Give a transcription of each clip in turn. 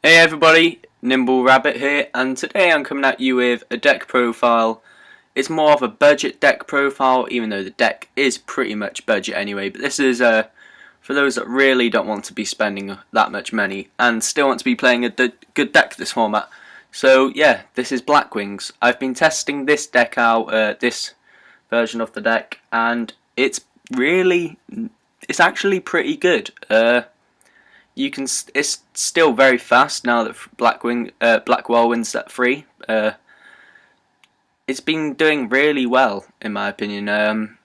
Hey everybody, Nimble Rabbit here, and today I'm coming at you with a deck profile. It's more of a budget deck profile, even though the deck is pretty much budget anyway, but this is for those that really don't want to be spending that much money and still want to be playing a good deck this format. So yeah, this is Blackwings. I've been testing this deck out, this version of the deck, and it's actually pretty good. It's still very fast now that Black Whirlwind's set free. It's been doing really well in my opinion.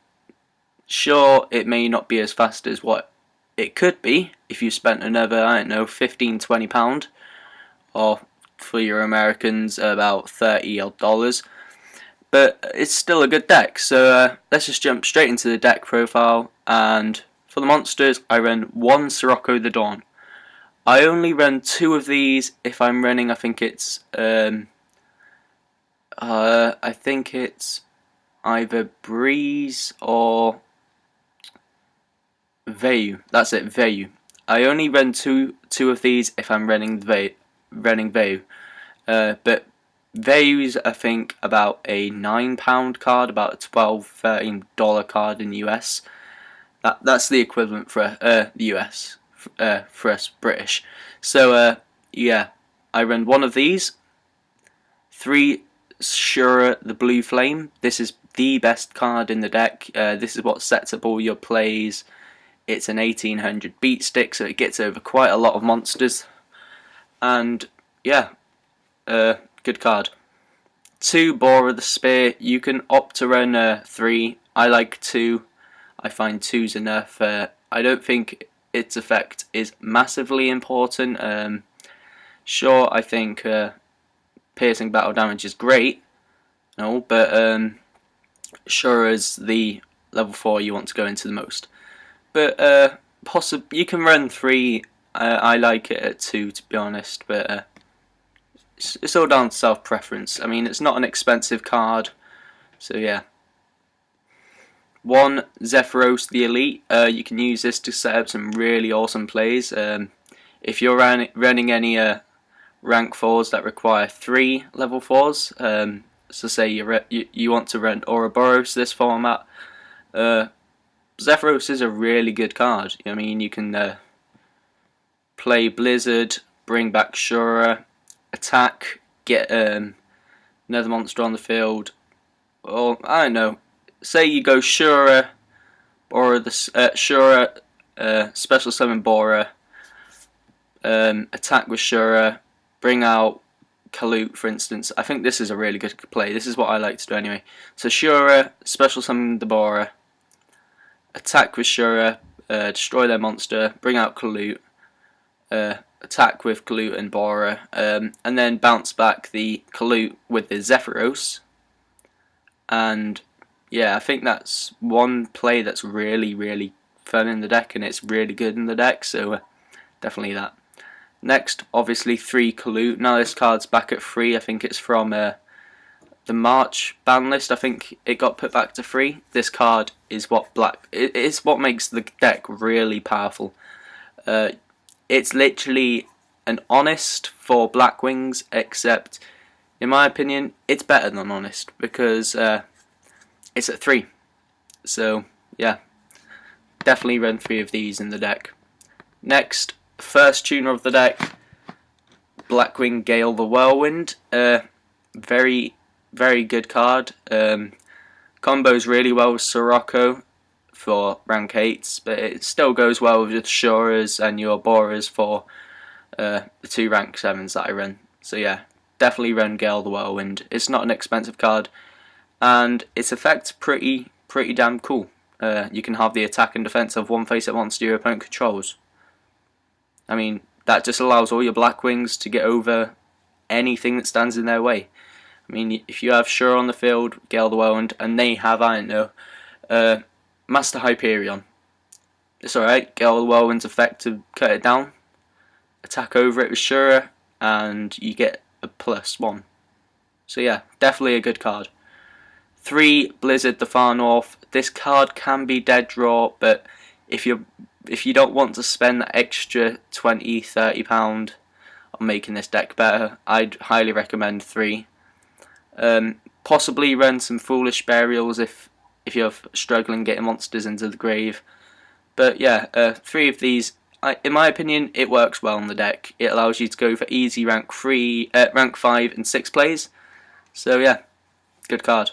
Sure, it may not be as fast as what it could be if you spent another, I don't know, £15–20, or for your Americans about $30 odd, but it's still a good deck. So let's just jump straight into the deck profile. And for the monsters, I run one Sirocco the Dawn. I only run two of these if I'm running. I think it's either Breeze or Vayu. That's it, Vayu. I only run two of these if I'm running Vayu. But Vayu's, I think, about a £9 card, about a $12–13 card in the US. That's the equivalent for the US. For us British. So yeah, I run one of these. 3 Shura the Blue Flame. This is the best card in the deck. This is what sets up all your plays. It's an 1800 beat stick, so it gets over quite a lot of monsters. And yeah, good card. 2 Borer the Spear. You can opt to run 3. I like 2. I find 2's enough. I don't think its effect is massively important. Sure, I think piercing battle damage is great, but sure is the level 4 you want to go into the most. But you can run 3. I like it at 2, to be honest, but it's all down to self preference. I mean, it's not an expensive card, so yeah. 1 Zephyros the Elite. You can use this to set up some really awesome plays. If you're running any rank 4s that require 3 level 4s, so say you want to run Ouroboros this format, Zephyros is a really good card. I mean, you can play Blizzard, bring back Shura, attack, get another monster on the field, or I don't know. Say you go Shura, or the Shura, special summon Borer, attack with Shura, bring out Kalut, for instance. I think this is a really good play. This is what I like to do anyway. So Shura, special summon the Borer, attack with Shura, destroy their monster, bring out Kalut, attack with Kalut and Borer, and then bounce back the Kalut with the Zephyros. And yeah, I think that's one play that's really fun in the deck, and it's really good in the deck, so definitely that. Next, obviously 3 Kalut. Now this card's back at 3. I think it's from the March ban list. I think it got put back to 3. This card is what makes the deck really powerful. It's literally an Honest for Blackwings, except in my opinion it's better than Honest, because it's at 3. So yeah, definitely run 3 of these in the deck. Next, first tuner of the deck, Blackwing Gale the Whirlwind. Very good card. Combos really well with Sirocco for rank 8s, but it still goes well with your Shuras and your Borers for the 2 rank 7s that I run. So yeah, definitely run Gale the Whirlwind. It's not an expensive card, and its effect's pretty damn cool. You can have the attack and defense of 1 face-up monster your opponent controls. I mean, that just allows all your Blackwings to get over anything that stands in their way. I mean, if you have Shura on the field, Gale the Whirlwind, and they have, I don't know, Master Hyperion, it's alright. Gale the Whirlwind's effect to cut it down, attack over it with Shura, and you get a +1. So yeah, definitely a good card. 3 Blizzard the Far North. This card can be dead draw, but if you don't want to spend that extra £20–30 on making this deck better. I'd highly recommend 3. Possibly run some Foolish Burials if you're struggling getting monsters into the grave. But yeah, 3 of these, in my opinion, it works well on the deck. It allows you to go for easy rank 5 and 6 plays. So yeah, good card.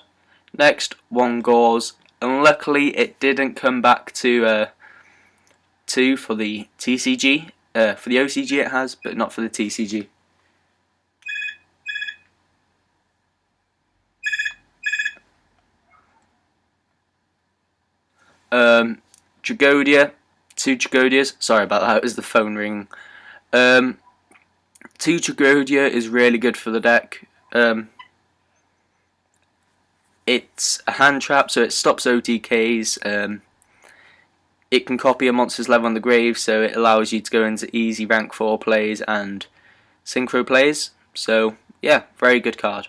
Next, 1 Gauze, and luckily it didn't come back to 2 for the TCG. For the OCG it has, but not for the TCG. Dragodia, 2 Dragodias. Sorry about that, it was the phone ring. 2 Dragodia is really good for the deck. It's a hand trap, so it stops OTKs. It can copy a monster's level on the grave, so it allows you to go into easy rank 4 plays and synchro plays. So yeah, very good card.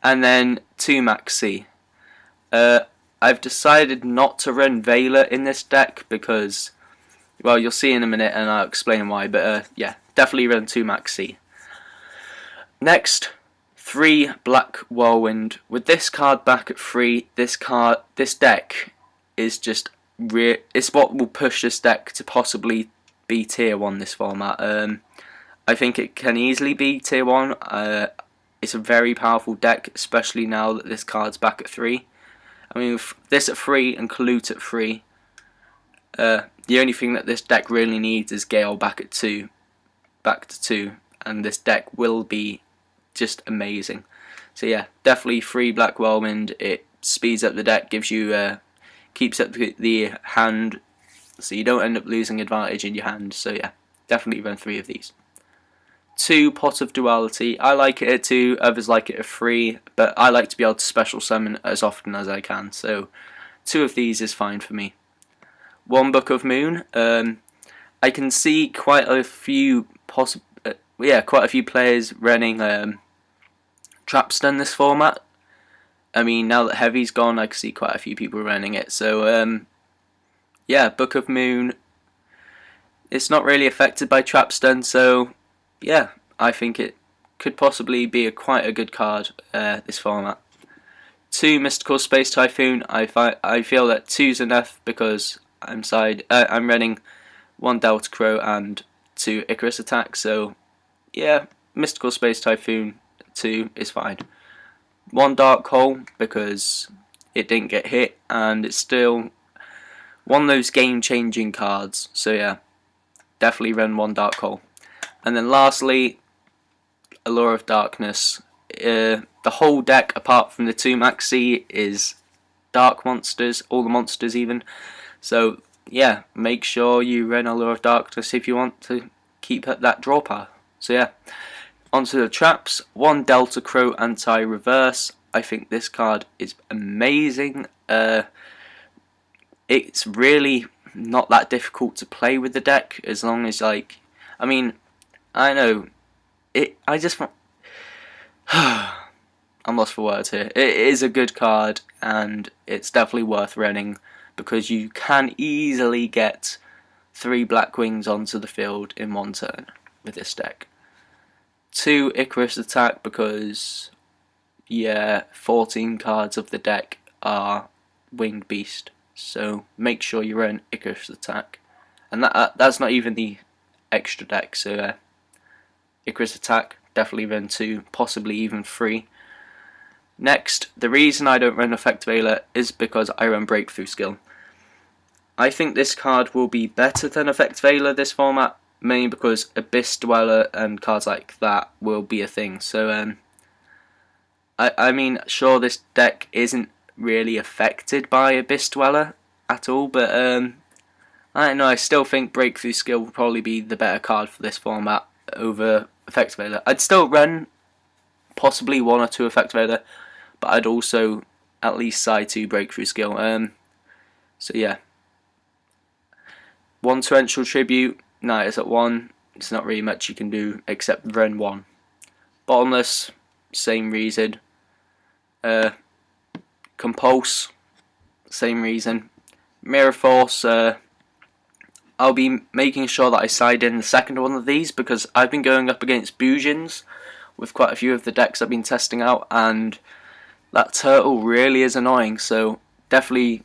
And then 2 Maxi. I've decided not to run Veiler in this deck because, well, you'll see in a minute and I'll explain why, but yeah, definitely run 2 Maxi. Next, 3 Black Whirlwind. With this card back at 3, this deck is just it's what will push this deck to possibly be tier 1 this format. I think it can easily be tier 1. It's a very powerful deck, especially now that this card's back at 3. I mean, with this at 3 and Kalut at 3, the only thing that this deck really needs is Gale back at 2, and this deck will be just amazing. So yeah, definitely 3 Black Whirlwind. It speeds up the deck, gives you keeps up the hand, so you don't end up losing advantage in your hand. So yeah, definitely run 3 of these. 2 Pot of Duality. I like it at 2, others like it at 3, but I like to be able to special summon as often as I can, so 2 of these is fine for me. 1 Book of Moon. I can see quite a few players running Trap Stun this format. I mean, now that Heavy's gone, I can see quite a few people running it. So yeah, Book of Moon. It's not really affected by Trap Stun, so yeah, I think it could possibly be quite a good card this format. 2 Mystical Space Typhoon. I feel that 2's enough because I'm running 1 Delta Crow and 2 Icarus attacks. So yeah, Mystical Space Typhoon 2 is fine. 1 Dark Hole because it didn't get hit and it's still one of those game-changing cards. So yeah, definitely run 1 Dark Hole. And then lastly, Allure of Darkness. The whole deck, apart from the 2 Maxi, is dark monsters, all the monsters even. So yeah, make sure you run Allure of Darkness if you want to keep up that draw power. So yeah, onto the traps. 1 Delta Crow Anti-Reverse. I think this card is amazing. It's really not that difficult to play with the deck, as long as, like, I mean, I know I just want I'm lost for words here. It is a good card and it's definitely worth running because you can easily get 3 Blackwings onto the field in 1 turn with this deck. 2 Icarus Attack because yeah, 14 cards of the deck are Winged Beast, so make sure you run Icarus Attack, and that's not even the extra deck. So Icarus Attack, definitely run 2, possibly even 3. Next, the reason I don't run Effect Veiler is because I run Breakthrough Skill. I think this card will be better than Effect Veiler this format, mainly because Abyss Dweller and cards like that will be a thing. So I mean, sure, this deck isn't really affected by Abyss Dweller at all, but I don't know, I still think Breakthrough Skill will probably be the better card for this format over Effect Veiler. I'd still run possibly 1 or 2 Effect Veiler, but I'd also at least side 2 Breakthrough Skill. So yeah. 1 Torrential Tribute. No, it's at 1. It's not really much you can do except run 1. Bottomless, same reason. Compulse, same reason. Mirror Force, I'll be making sure that I side in the second one of these, because I've been going up against Boojins with quite a few of the decks I've been testing out, and that turtle really is annoying. So definitely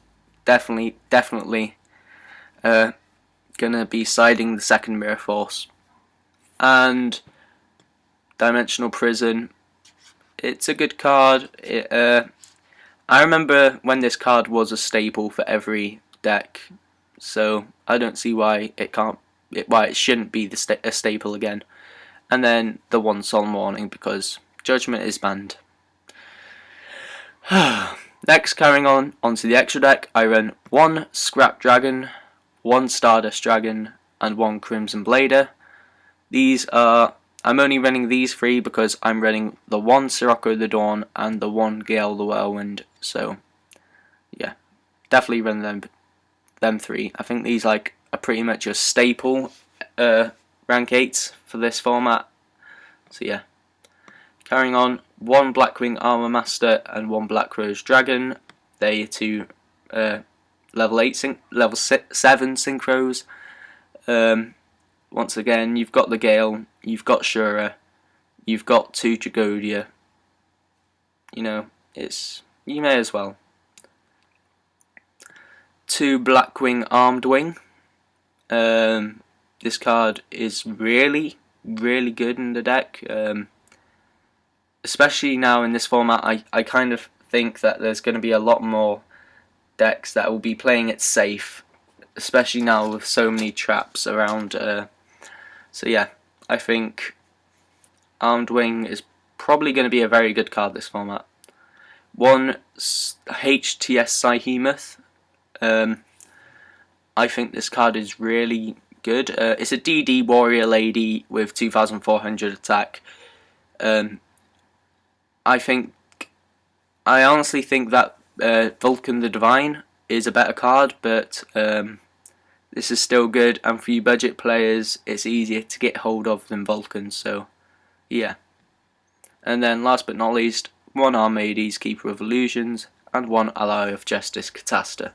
gonna be siding the second Mirror Force. And Dimensional Prison, it's a good card. I remember when this card was a staple for every deck, so I don't see why it shouldn't be a staple again. And then the one Solemn Warning, because Judgment is banned. Next, carrying on onto the extra deck, I run one Scrap Dragon, one Stardust Dragon, and one Crimson Blader. I'm only running these three because I'm running the one Sirocco the Dawn and the one Gale the Whirlwind. So yeah, definitely run them three. I think these are pretty much a staple rank 8s for this format. So yeah, carrying on, one Blackwing Armor Master and one Black Rose Dragon. They're your two level 7 synchros. Once again, you've got the Gale, you've got Shura, you've got two Tragodia. You know, you may as well. Two Blackwing Armed Wing. This card is really good in the deck. Especially now in this format, I kind of think that there's going to be a lot more decks that will be playing it safe, especially now with so many traps around. So yeah, I think Armed Wing is probably going to be a very good card this format. One HTS Psyhemoth. I think this card is really good. It's a DD Warrior Lady with 2,400 attack. I honestly think that Vulcan the Divine is a better card, but this is still good, and for you budget players, it's easier to get hold of than Vulcan, so yeah. And then last but not least, one Armades, Keeper of Illusions, and one Ally of Justice, Catasta.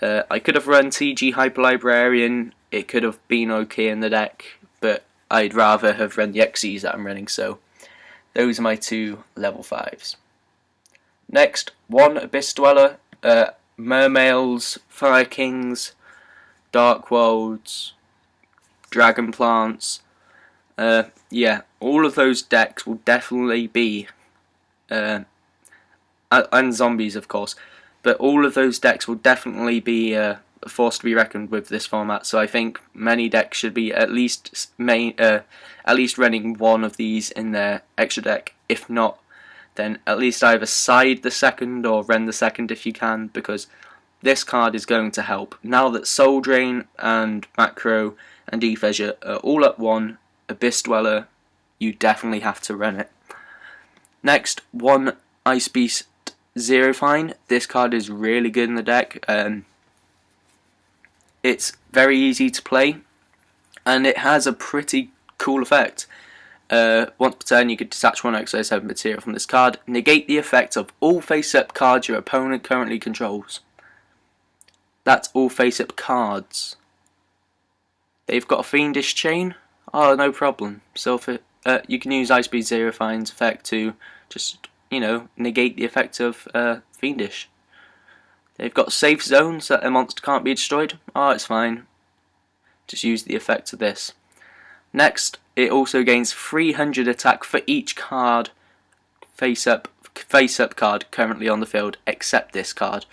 I could have run TG Hyper Librarian, it could have been okay in the deck, but I'd rather have run the XEs that I'm running, so those are my two level 5s. Next, one Abyss Dweller, Mermails, Fire Kings, Dark Worlds, Dragon Plants. Yeah, all of those decks will definitely be, and zombies of course, but all of those decks will definitely be a force to be reckoned with this format. So I think many decks should be at least running one of these in their extra deck. If not, then at least either side the second or run the second if you can, because this card is going to help. Now that Soul Drain and Macro and Defissure are all at one, Abyss Dweller, you definitely have to run it. Next, one Ice Beast Zero Fine. This card is really good in the deck. It's very easy to play, and it has a pretty cool effect. Once per turn, you could detach one Exile 7 material from this card. Negate the effect of all face-up cards your opponent currently controls. That's all face-up cards. They've got a Fiendish Chain. Oh, no problem. So you can use Ice Beast Zero Fine's effect to just, negate the effect of Fiendish. They've got safe zones that a monster can't be destroyed. Oh, it's fine. Just use the effect of this. Next, it also gains 300 attack for each card face-up card currently on the field, except this card.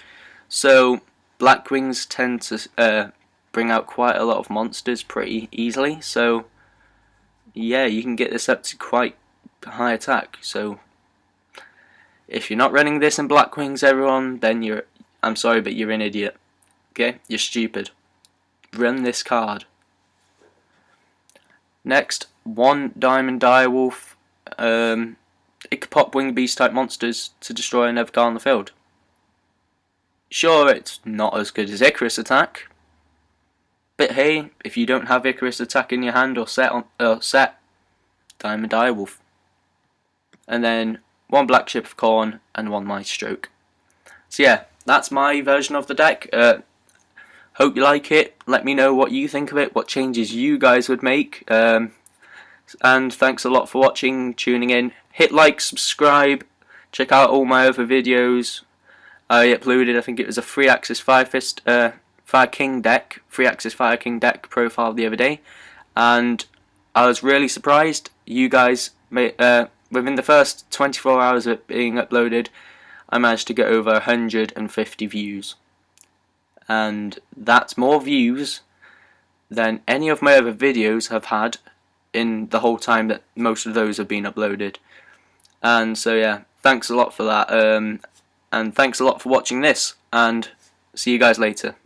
So Blackwings tend to bring out quite a lot of monsters pretty easily. So yeah, you can get this up to quite high attack. So if you're not running this in Blackwings, everyone, then I'm sorry, but you're an idiot. Okay, you're stupid. Run this card. Next, one Diamond Direwolf. It could pop Winged Beast type monsters to destroy another card on the field. Sure, it's not as good as Icarus attack, but hey, if you don't have Icarus attack in your hand or set, Diamond Direwolf. And then one Black Ship of Corn and one Mice Stroke. So yeah, that's my version of the deck. Hope you like it. Let me know what you think of it, what changes you guys would make. And thanks a lot for watching, tuning in. Hit like, subscribe, check out all my other videos. I uploaded, I think it was a 3-axis Fire King deck, 3-axis Fire King deck profile the other day, and I was really surprised. You guys, within the first 24 hours of it being uploaded, I managed to get over 150 views, and that's more views than any of my other videos have had in the whole time that most of those have been uploaded. And so yeah, thanks a lot for that, and thanks a lot for watching this, and see you guys later.